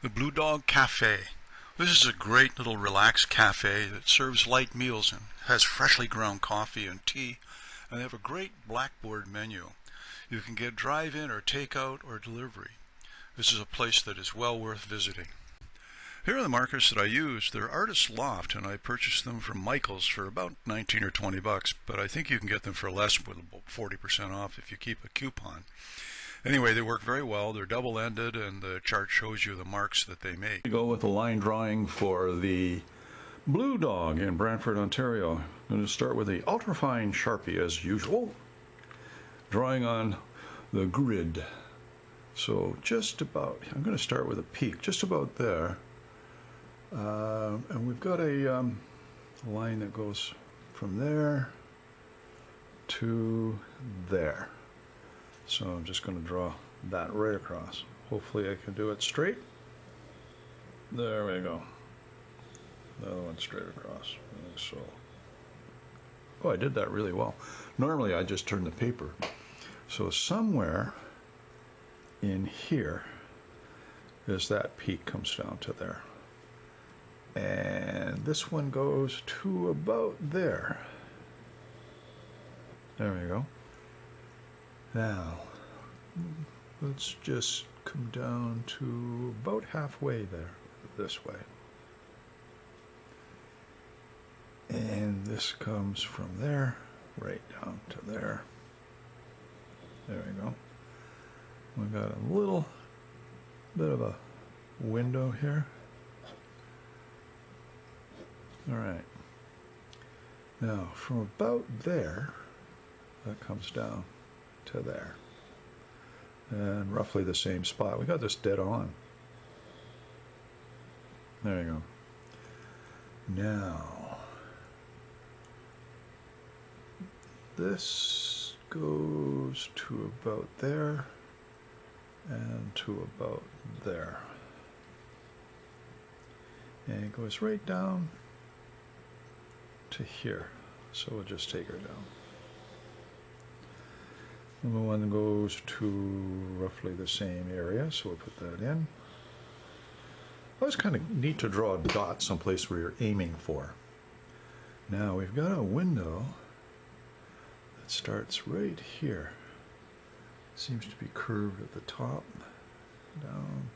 The Blue Dog Cafe. This is a great little relaxed cafe that serves light meals and has freshly ground coffee and tea, and they have a great blackboard menu. You can get drive-in or take-out or delivery. This is a place that is well worth visiting. Here are the markers that I use. They're Artist Loft, and I purchased them from Michael's for about 19 or 20 bucks, but I think you can get them for less, with about 40% off if you keep a coupon. Anyway, they work very well. They're double-ended, and the chart shows you the marks that they make. We go with a line drawing for the Blue Dog in Brantford, Ontario. I'm going to start with the ultrafine Sharpie as usual, drawing on the grid. So just about, I'm going to start with a peak, just about there. And we've got a line that goes from there to there. So I'm just going to draw that right across. Hopefully I can do it straight. There we go. The other one straight across. And so, oh, I did that really well. Normally I just turn the paper. So somewhere in here is that peak comes down to there. And this one goes to about there. There we go. Now, let's just come down to about halfway there, this way. And this comes from there, right down to there. There we go. We've got a little bit of a window here. All right. Now, from about there, that comes down to there. And roughly the same spot. We got this dead on. There you go. Now, this goes to about there and to about there. And it goes right down to here. So we'll just take her down. Number one goes to roughly the same area, so we'll put that in. Well, it's kind of neat to draw a dot someplace where you're aiming for. Now we've got a window that starts right here. Seems to be curved at the top, down.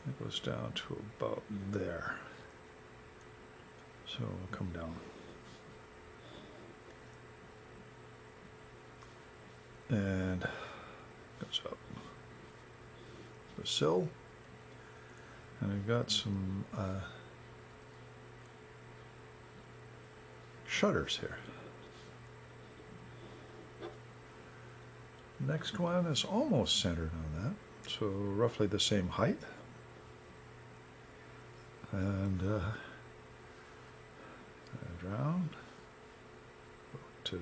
It goes down to about there. So we'll come down. And goes up the sill, and I've got some shutters here. Next one is almost centered on that, so roughly the same height. And around to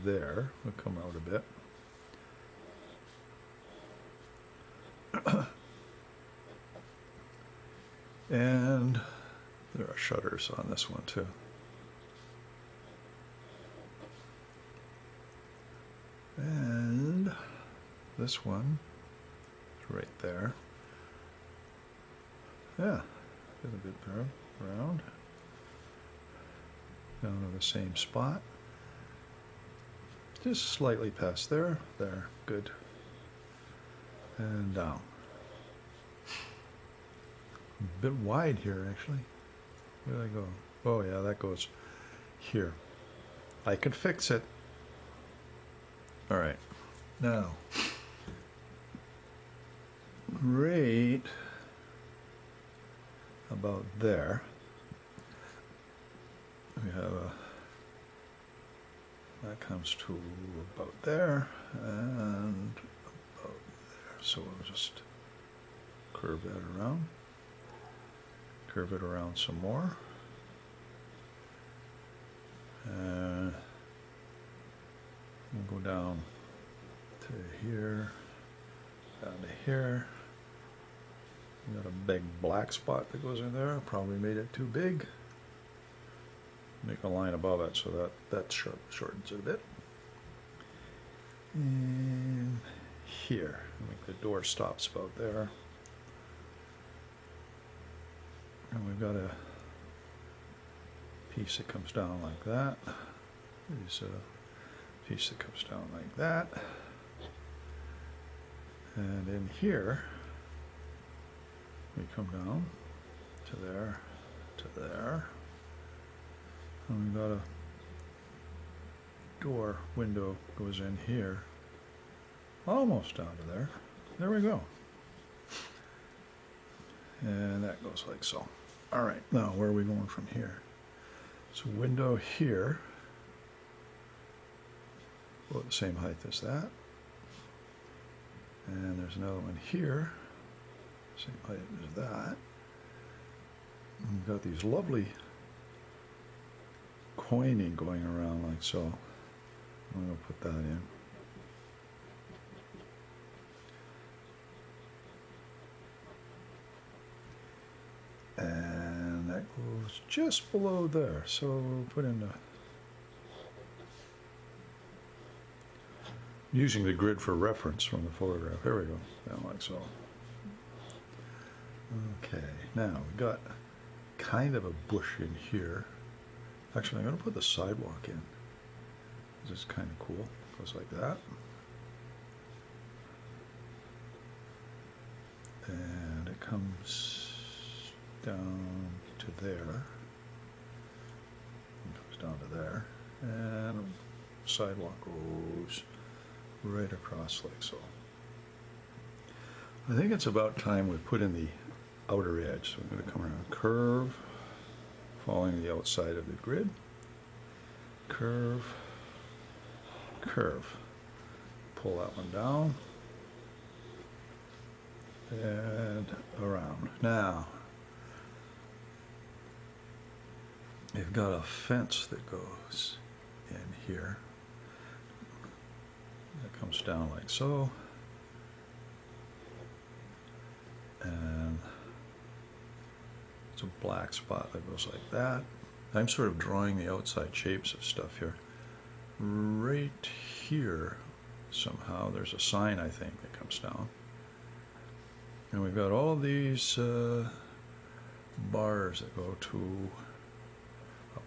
there, we'll come out a bit. And there are shutters on this one too. And this one is right there. Yeah, get a bit around. Down to the same spot. Just slightly past there. There, good. And down. A bit wide here, actually. Where did I go? Oh, yeah, that goes here. I can fix it. All right. Now, right about there, we have a, that comes to about there and about there. So we'll just curve that around. Curve it around some more. We'll go down to here, down to here. We got a big black spot that goes in there. Probably made it too big. Make a line above it so that shortens it a bit. And here, make the door stops about there. And we've got a piece that comes down like that. There's a piece that comes down like that. And in here, we come down to there, to there. And we've got a door, window goes in here, almost down to there. There we go. And that goes like so. All right, now where are we going from here? So window here, about the same height as that. And there's another one here, same height as that. And we've got these lovely coining going around like so. I'm going to put that in. And that goes just below there. So we'll put in the, using the grid for reference from the photograph. Here we go, down like so. Okay, now we've got kind of a bush in here. Actually, I'm going to put the sidewalk in. This is kind of cool. Goes like that. And it comes down to there. It comes down to there. And sidewalk goes right across like so. I think it's about time we put in the outer edge. So we're going to come around, curve, following the outside of the grid, curve, curve. Pull that one down and around. Now, you've got a fence that goes in here. That comes down like so. And it's a black spot that goes like that. I'm sort of drawing the outside shapes of stuff here. Right here, somehow, there's a sign, I think, that comes down. And we've got all these bars that go to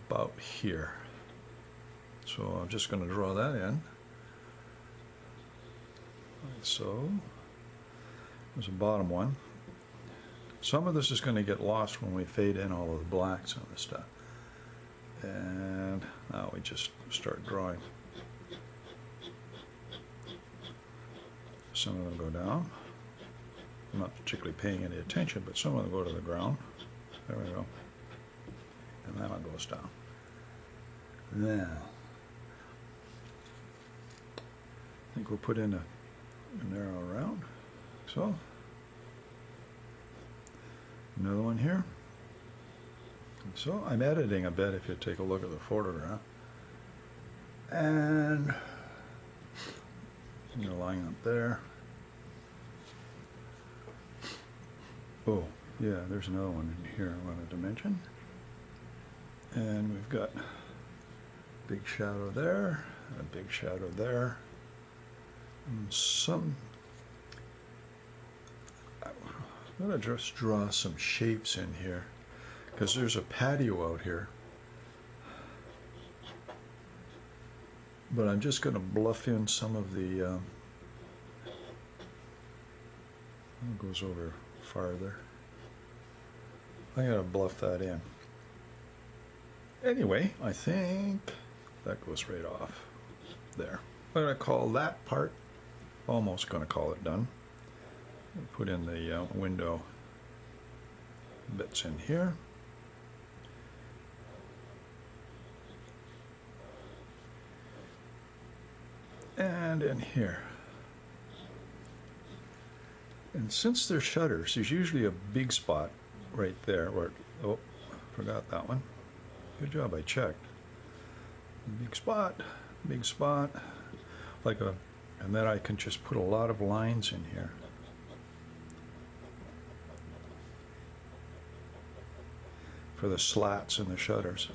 about here. So I'm just going to draw that in. Like so. There's a bottom one. Some of this is going to get lost when we fade in all of the blacks on this stuff. And now we just start drawing. Some of them go down. I'm not particularly paying any attention, but some of them go to the ground. There we go. And that one goes down. Now, I think we'll put in a narrow round. So, another one here. So I'm editing a bit if you take a look at the photograph. And you're lying up there. Oh, yeah, there's another one in here I wanted to mention. And we've got a big shadow there, and a big shadow there. And some, I'm going to just draw some shapes in here, because there's a patio out here. But I'm just going to bluff in some of the, it goes over farther. I'm going to bluff that in. Anyway, I think that goes right off there. I'm going to call that part, almost going to call it done. Put in the window bits in here. And in here. And since they're shutters, there's usually a big spot right there where, oh, forgot that one. Good job, I checked. Big spot, like a, and then I can just put a lot of lines in here. For the slats and the shutters.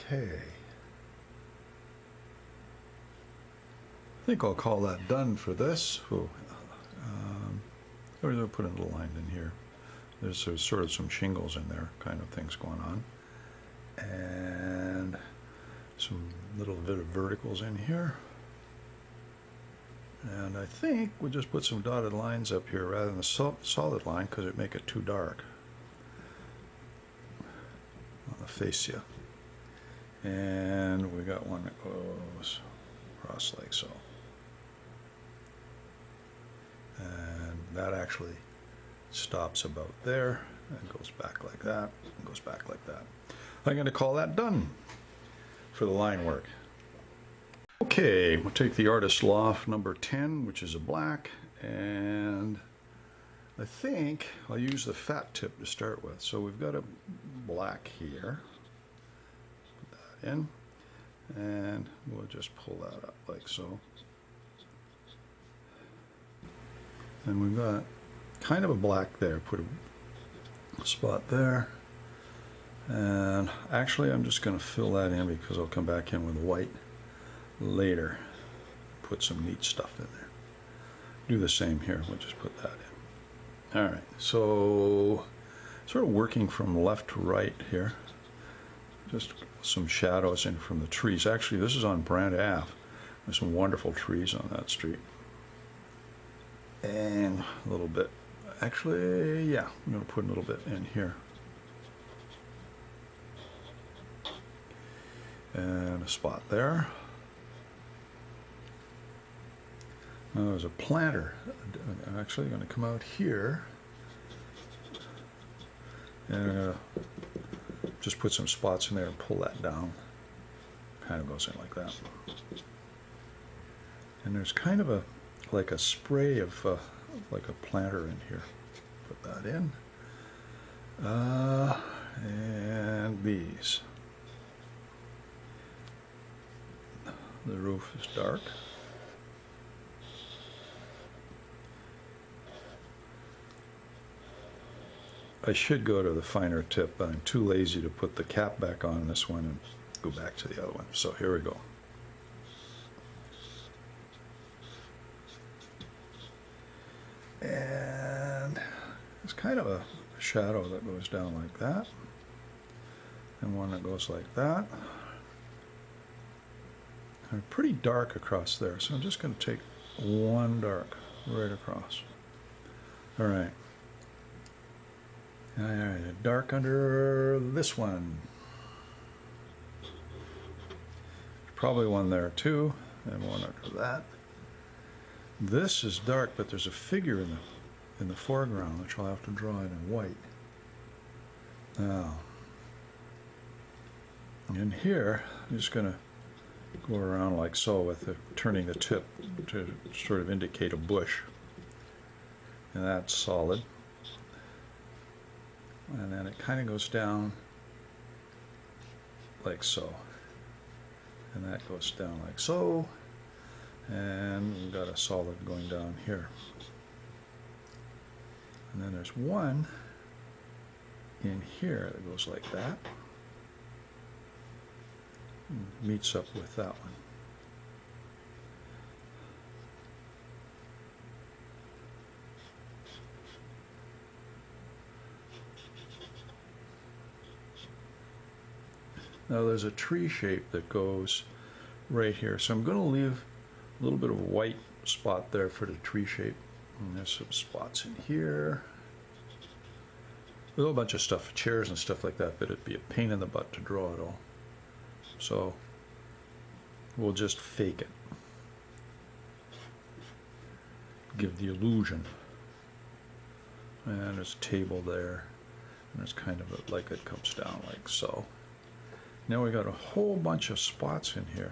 Okay. I think I'll call that done for this. We'll put a little line in here. There's sort of some shingles in there, kind of things going on. And some little bit of verticals in here. And I think we'll just put some dotted lines up here rather than a solid line because it make it too dark on the fascia. And we got one that goes across like so. And that actually stops about there and goes back like that and goes back like that. I'm going to call that done for the line work. Okay, we'll take the Artist Loft number 10, which is a black, and I think I'll use the fat tip to start with. So we've got a black here. Put that in, and we'll just pull that up like so. And we've got kind of a black there, put a spot there. And actually I'm just going to fill that in because I'll come back in with white later. Put some neat stuff in there. Do the same here, we'll just put that in. Alright, so sort of working from left to right here. Just some shadows in from the trees. Actually this is on Brantford Ave. There's some wonderful trees on that street. And a little bit, actually, yeah, I'm going to put a little bit in here. And a spot there. Now there's a planter. I'm actually going to come out here. And I'm going to just put some spots in there and pull that down. Kind of goes in like that. And there's kind of like a spray of like a planter in here. Put that in. And these. The roof is dark. I should go to the finer tip, but I'm too lazy to put the cap back on this one and go back to the other one. So here we go. And it's kind of a shadow that goes down like that, and one that goes like that. And pretty dark across there, so I'm just going to take one dark right across. All right. All right, a dark under this one. Probably one there too, and one under that. This is dark, but there's a figure in the foreground, which I'll have to draw in white. Now, in here, I'm just going to go around like so with turning the tip to sort of indicate a bush. And that's solid. And then it kind of goes down like so. And that goes down like so. And we've got a solid going down here. And then there's one in here that goes like that. And meets up with that one. Now there's a tree shape that goes right here. So I'm going to leave a little bit of a white spot there for the tree shape. And there's some spots in here. There's a whole bunch of stuff, chairs and stuff like that, but it'd be a pain in the butt to draw it all. So we'll just fake it. Give the illusion. And there's a table there. And it's kind of like it comes down like so. Now we got a whole bunch of spots in here.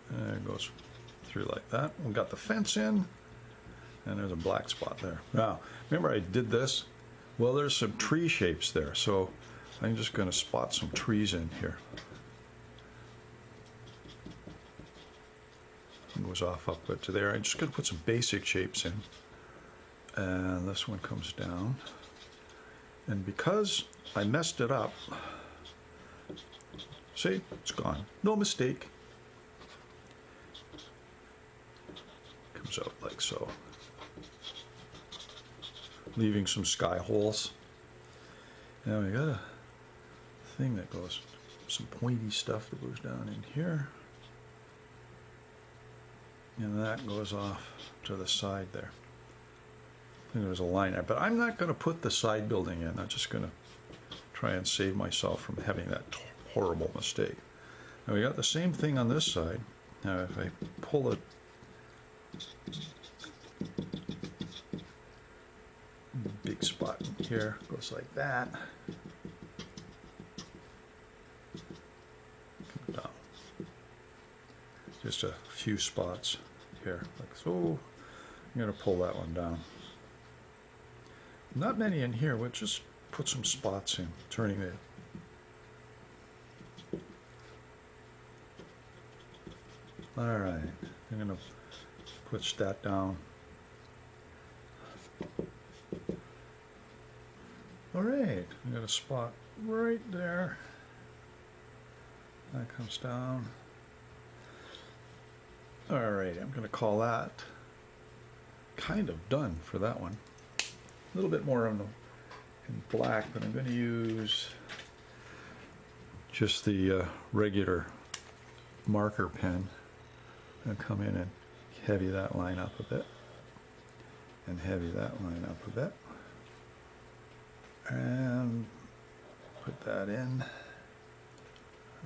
And it goes through like that. We got the fence in, and there's a black spot there. Now, remember I did this? Well, there's some tree shapes there, so I'm just going to spot some trees in here. It goes off up to there. I'm just going to put some basic shapes in. And this one comes down. And because I messed it up, see, it's gone. No mistake. Comes out like so. Leaving some sky holes. Now we got a thing that goes, some pointy stuff that goes down in here. And that goes off to the side there. I think there's a line there, but I'm not going to put the side building in. I'm just going to try and save myself from having that horrible mistake. Now we got the same thing on this side. Now if I pull it, big spot in here, goes like that. Come down. Just a few spots here, like so. I'm going to pull that one down. Not many in here, we'll just put some spots in, turning it. Alright, I'm going to push that down. Alright, I got a spot right there. That comes down. Alright, I'm going to call that kind of done for that one. A little bit more on the in black, but I'm going to use just the regular marker pen and come in and heavy that line up a bit and heavy that line up a bit and put that in,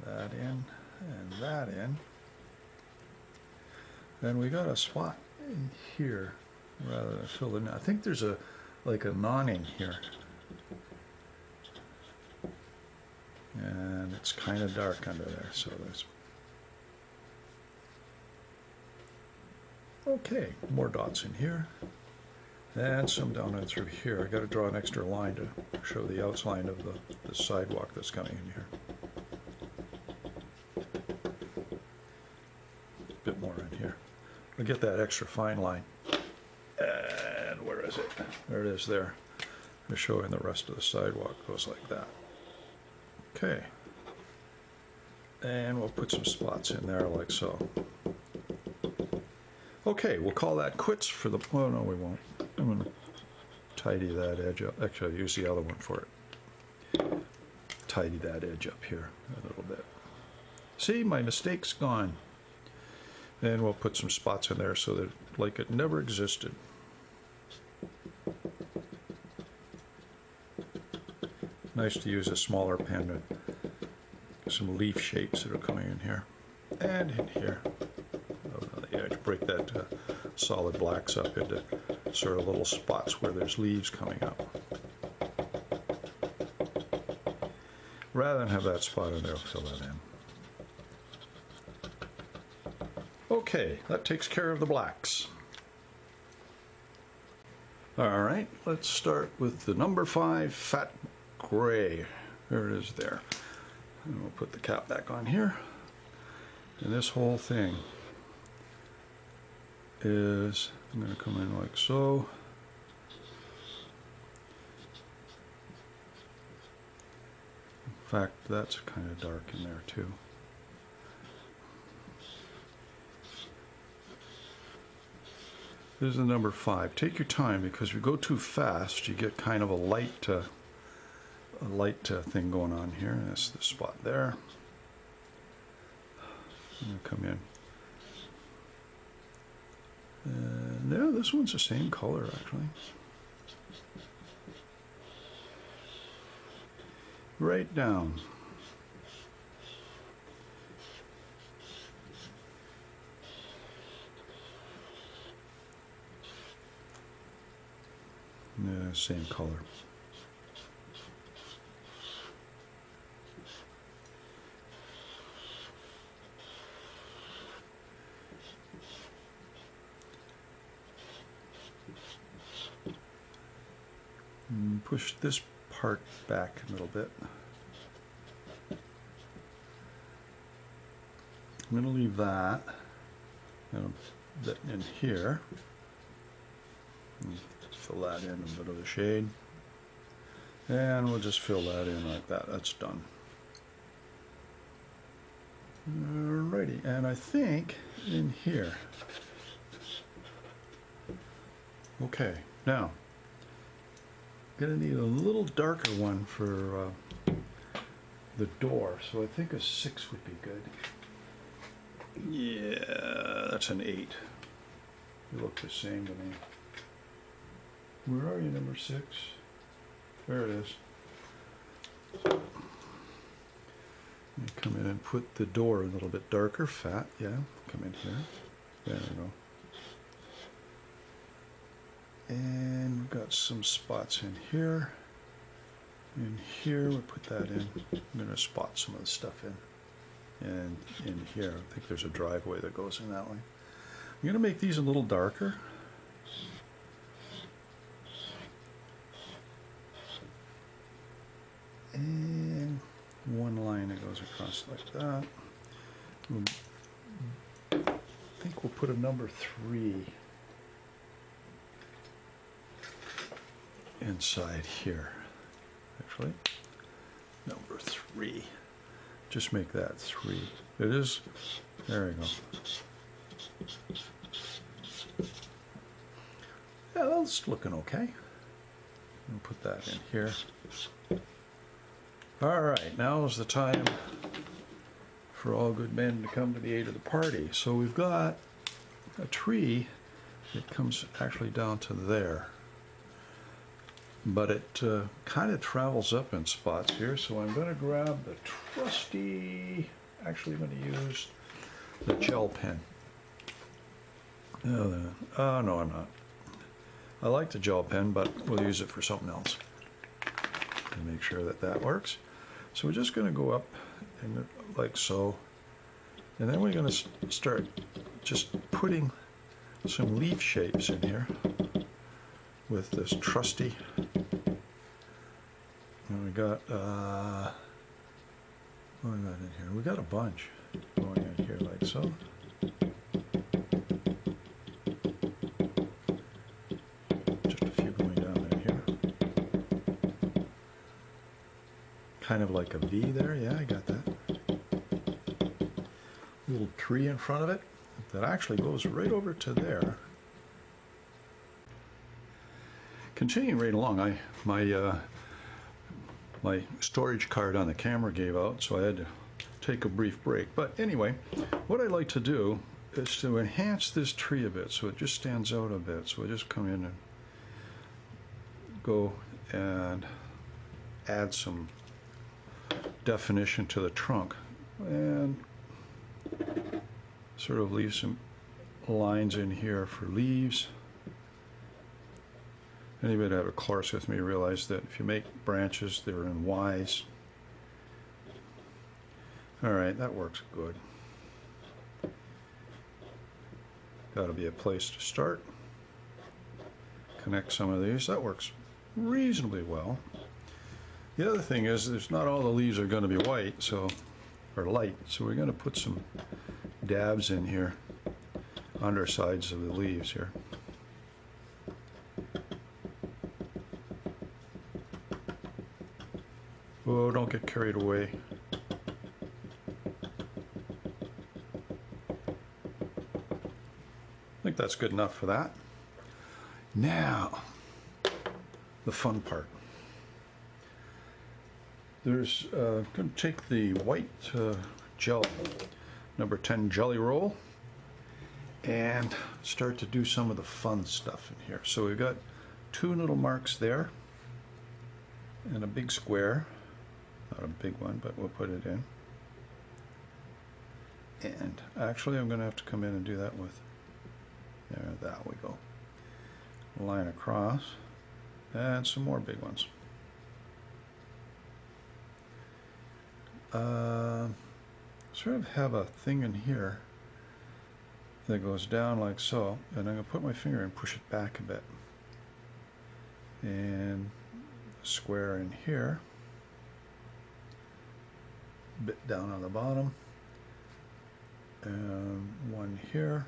and that in. And we got a spot in here rather than fill in. I think there's a like a noning here, and it's kind of dark under there, so there's okay, more dots in here and some down and through here. I got to draw an extra line to show the outline of the sidewalk that's coming in here. A bit more in here. I'll get that extra fine line. And where is it? There it is there. I'm showing the rest of the sidewalk goes like that. Okay. And we'll put some spots in there like so. Okay, we'll call that quits for the, oh no we won't. I'm going to tidy that edge up. Actually, I'll use the other one for it. Tidy that edge up here a little bit. See, my mistake's gone. And we'll put some spots in there so that like it never existed. Nice to use a smaller pen to some leaf shapes that are coming in here and in here. On the edge, break that solid blacks up into sort of little spots where there's leaves coming up. Rather than have that spot in there, I'll fill that in. Okay, that takes care of the blacks. All right, let's start with the number 5 fat gray. There it is there. And we'll put the cap back on here. And this whole thing is, I'm going to come in like so. In fact, that's kind of dark in there too. This is the number 5. Take your time, because if you go too fast, you get kind of a light thing going on here. And that's the spot there. I'm going to come in. And yeah, this one's the same color actually. Right down. Yeah, same color. And push this part back a little bit. I'm going to leave that and that in here. fill that in a bit of a shade. And we'll just fill that in like that. That's done. Alrighty, and I think in here. Okay, now gonna need a little darker one for the door, so I think a 6 would be good. Yeah, that's an 8. They look the same to me. Where are you, number 6? There it is. You come in and put the door a little bit darker, fat, yeah, come in here. There we go. And we've got some spots in here. In here, we'll put that in. I'm going to spot some of the stuff in. And in here, I think there's a driveway that goes in that way. I'm going to make these a little darker. And one line that goes across like that. I think we'll put a number 3 inside here. Actually, number 3. Just make that 3. It is. There we go. Yeah, that's looking okay. I'll put that in here. All right, now is the time for all good men to come to the aid of the party. So we've got a tree that comes actually down to there, but it kind of travels up in spots here. So I'm going to grab the trusty, actually I'm going to use the gel pen. Oh, no, I'm not. I like the gel pen, but we'll use it for something else to make sure that that works. So we're just going to go up and like so, and then we're going to start just putting some leaf shapes in here with this trusty. And we got what we got in here? We got a bunch going in here like so. Just a few going down in here. Kind of like a V there, yeah, I got that. Little tree in front of it that actually goes right over to there. Continuing right along, my storage card on the camera gave out, so I had to take a brief break. But anyway, what I like to do is to enhance this tree a bit so it just stands out a bit. So I just come in and go and add some definition to the trunk and sort of leave some lines in here for leaves. Anybody that have a course with me realize that if you make branches, they're in Ys. All right, that works good. Got to be a place to start. Connect some of these. That works reasonably well. The other thing is, there's not all the leaves are going to be white, so or light. So we're going to put some dabs in here, undersides of the leaves here. Oh, don't get carried away. I think that's good enough for that. Now, the fun part. There's going to take the white gel, number 10 jelly roll, and start to do some of the fun stuff in here. So we've got 2 little marks there, and a big square. Not a big one, but we'll put it in. And actually I'm going to have to come in and do that with, there we go. Line across, and some more big ones. Sort of have a thing in here that goes down like so, and I'm going to put my finger and push it back a bit. And a square in here. Bit down on the bottom, and one here,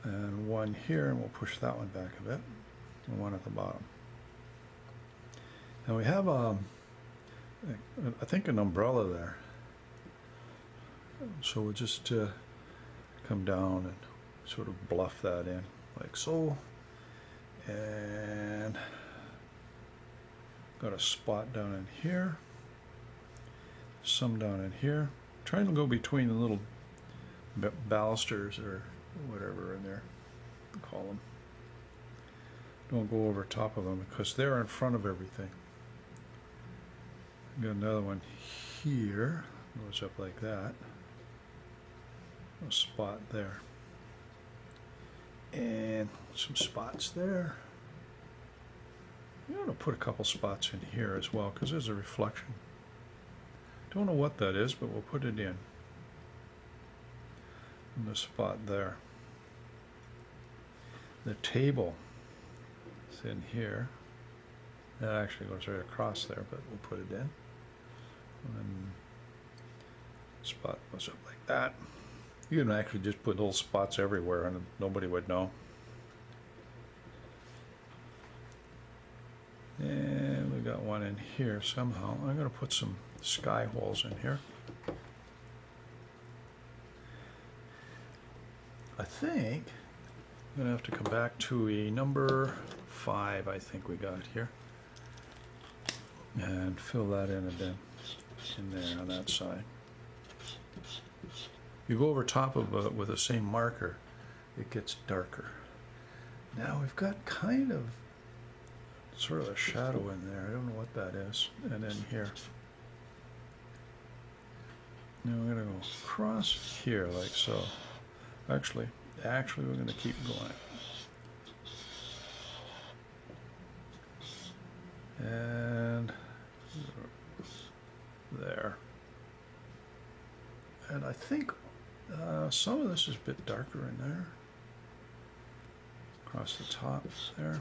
and one here, and we'll push that one back a bit. and one at the bottom. Now we have I think an umbrella there. So we'll just come down and sort of bluff that in like so. And got a spot down in here, some down in here. Trying to go between the little balusters or whatever in there, call them. Don't go over top of them because they're in front of everything. Got another one here, goes up like that. A spot there. And some spots there. I'm going to put a couple spots in here as well because there's a reflection. Don't know what that is, but we'll put it in. And the spot there. The table is in here. That actually goes right across there, but we'll put it in. And spot goes up like that. You can actually just put little spots everywhere and nobody would know. And we got one in here somehow. I'm going to put some sky holes in here. I think I'm going to have to come back to a number 5 I think we got here. And fill that in a bit in there on that side. You go over top of it with the same marker, it gets darker. Now we've got kind of sort of a shadow in there. I don't know what that is. And then here. Now we're going to go across here like so. Actually we're going to keep going. And there. And I think some of this is a bit darker in there. Across the top there.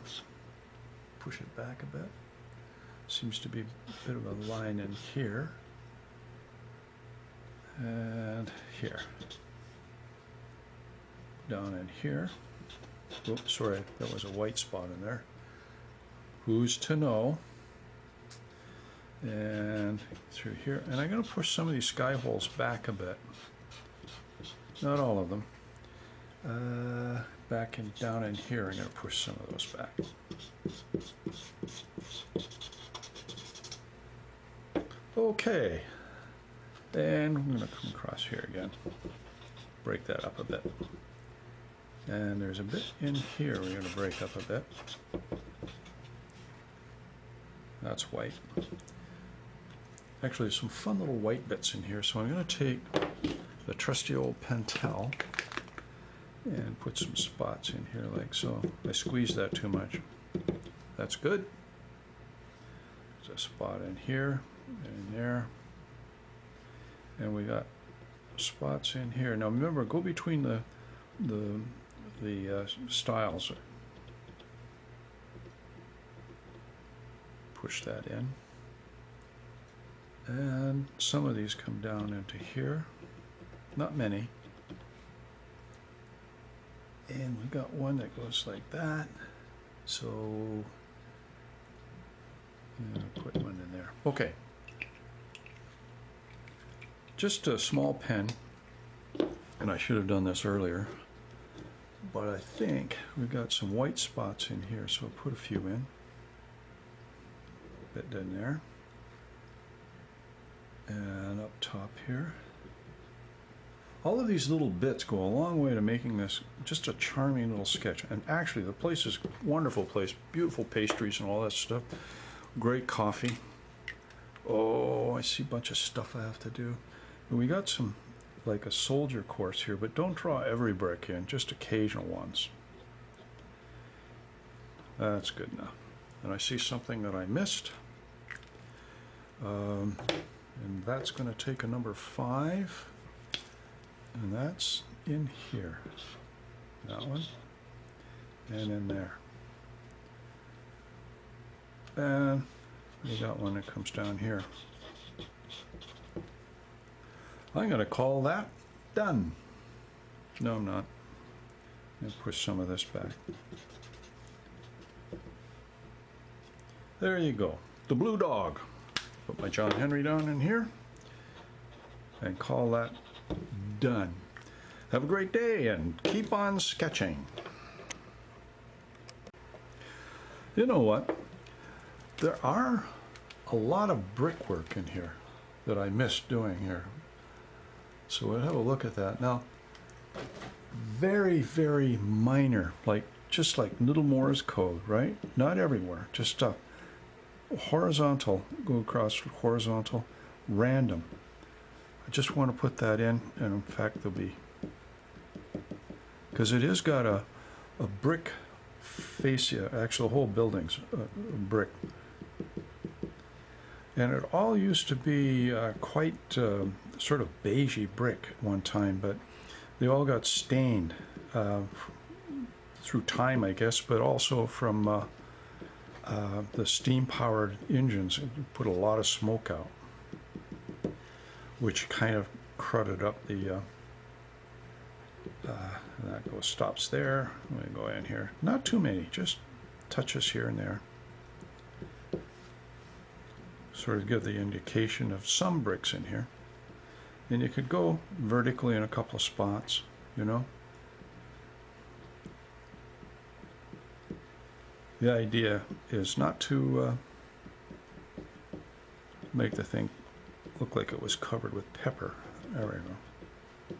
Push it back a bit. Seems to be a bit of a line in here. And here. Down in here. Oops, sorry, that was a white spot in there. Who's to know? And through here. And I'm going to push some of these sky holes back a bit. Not all of them. Back and down in here, I'm going to push some of those back. Okay. And I'm going to come across here again. Break that up a bit. And there's a bit in here we're going to break up a bit. That's white. Actually, there's some fun little white bits in here, so I'm going to take the trusty old Pentel and put some spots in here like so. I squeezed that too much. That's good. There's a spot in here and there. And we got spots in here. Now remember, go between the styles. Push that in. And some of these come down into here. Not many. And we got one that goes like that. So I'm going to put one in there. Okay. Just a small pen, and I should have done this earlier, but I think we've got some white spots in here, so I'll put a few in. Bit in there. And up top here. All of these little bits go a long way to making this just a charming little sketch. And actually the place is a wonderful place, beautiful pastries and all that stuff. Great coffee. Oh, I see a bunch of stuff I have to do. And we got some, like a soldier course here, but don't draw every brick in, just occasional ones. That's good enough. And I see something that I missed. And that's going to take a number 5. And that's in here. That one. And in there. And we got one that comes down here. I'm going to call that done. No, I'm not. I'm going to push some of this back. There you go. The blue dog. Put my John Henry down in here and call that done. Have a great day and keep on sketching. You know what? There are a lot of brickwork in here that I missed doing here. So we'll have a look at that. Now, very, very minor, just like little Morse code, right? Not everywhere, just stuff. Horizontal, go across horizontal, random. I just want to put that in, and in fact there'll be, because it has got a brick fascia, actually the whole building's brick. And it all used to be quite sort of beigey brick at one time, but they all got stained through time, I guess, but also from the steam-powered engines. It put a lot of smoke out, which kind of crudted up the that stops there. I'm going to go in here. Not too many, just touches here and there. Sort of give the indication of some bricks in here. And you could go vertically in a couple of spots, you know. The idea is not to make the thing look like it was covered with pepper. There we go.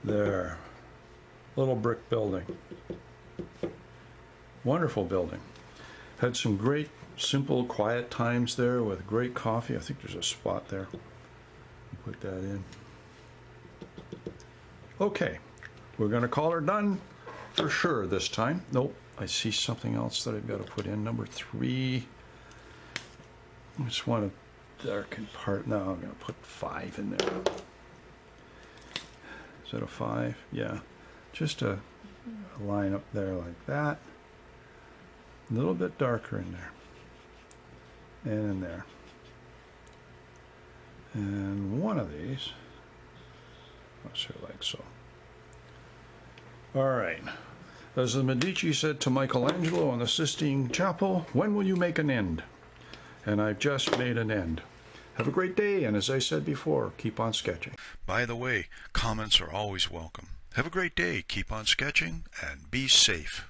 There. Little brick building. Wonderful building. Had some great, simple, quiet times there with great coffee. I think there's a spot there. Put that in. Okay. We're going to call her done for sure this time. Nope, I see something else that I've got to put in. Number 3. I just want to darken part. Now I'm going to put 5 in there. Is that a 5? Yeah. Just a line up there like that. A little bit darker in there. And in there. And one of these. Let's see, like so. All right. As the Medici said to Michelangelo in the Sistine Chapel, when will you make an end? And I've just made an end. Have a great day, and as I said before, keep on sketching. By the way, comments are always welcome. Have a great day, keep on sketching, and be safe.